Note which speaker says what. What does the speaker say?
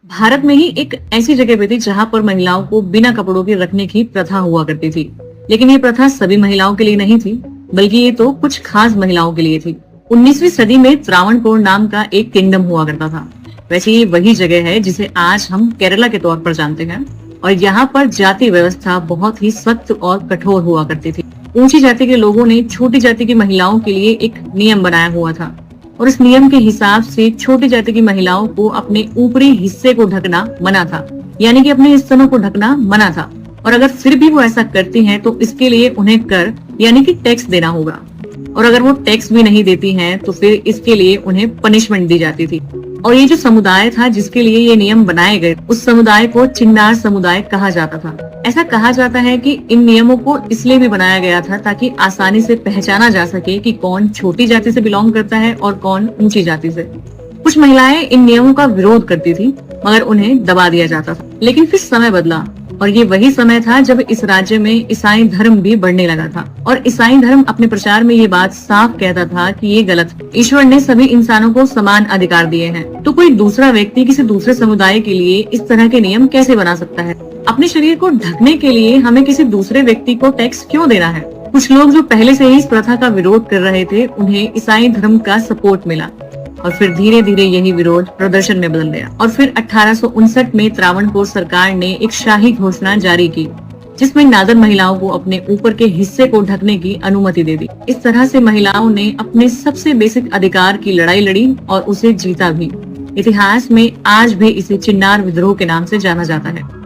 Speaker 1: भारत में ही एक ऐसी जगह पे थी जहाँ पर महिलाओं को बिना कपड़ों के रखने की प्रथा हुआ करती थी। लेकिन ये प्रथा सभी महिलाओं के लिए नहीं थी, बल्कि ये तो कुछ खास महिलाओं के लिए थी। 19वीं सदी में त्रावणकोर नाम का एक किंगडम हुआ करता था। वैसे ये वही जगह है जिसे आज हम केरला के तौर पर जानते हैं, और यहाँ पर जाति व्यवस्था बहुत ही सख्त और कठोर हुआ करती थी। ऊंची जाति के लोगों ने छोटी जाति की महिलाओं के लिए एक नियम बनाया हुआ था, और इस नियम के हिसाब से छोटी जाति की महिलाओं को अपने ऊपरी हिस्से को ढकना मना था, यानी कि अपने स्तनों को ढकना मना था। और अगर फिर भी वो ऐसा करती हैं तो इसके लिए उन्हें कर यानी कि टैक्स देना होगा, और अगर वो टैक्स भी नहीं देती हैं तो फिर इसके लिए उन्हें पनिशमेंट दी जाती थी। और ये जो समुदाय था जिसके लिए ये नियम बनाए गए, उस समुदाय को चिन्नार समुदाय कहा जाता था। ऐसा कहा जाता है कि इन नियमों को इसलिए भी बनाया गया था ताकि आसानी से पहचाना जा सके कि कौन छोटी जाति से बिलोंग करता है और कौन ऊंची जाति से। कुछ महिलाएं इन नियमों का विरोध करती थी, मगर उन्हें दबा दिया जाता था। लेकिन फिर समय बदला, और ये वही समय था जब इस राज्य में ईसाई धर्म भी बढ़ने लगा था। और ईसाई धर्म अपने प्रचार में ये बात साफ कहता था कि ये गलत है। ईश्वर ने सभी इंसानों को समान अधिकार दिए हैं, तो कोई दूसरा व्यक्ति किसी दूसरे समुदाय के लिए इस तरह के नियम कैसे बना सकता है? अपने शरीर को ढकने के लिए हमें किसी दूसरे व्यक्ति को टैक्स क्यों देना है? कुछ लोग जो पहले से ही इस प्रथा का विरोध कर रहे थे, उन्हें ईसाई धर्म का सपोर्ट मिला, और फिर धीरे धीरे यही विरोध प्रदर्शन में बदल गया। और फिर 1859 में त्रावणकोर सरकार ने एक शाही घोषणा जारी की, जिसमें नादर महिलाओं को अपने ऊपर के हिस्से को ढकने की अनुमति दे दी। इस तरह से महिलाओं ने अपने सबसे बेसिक अधिकार की लड़ाई लड़ी और उसे जीता भी। इतिहास में आज भी इसे चिन्नार विद्रोह के नाम से जाना जाता है।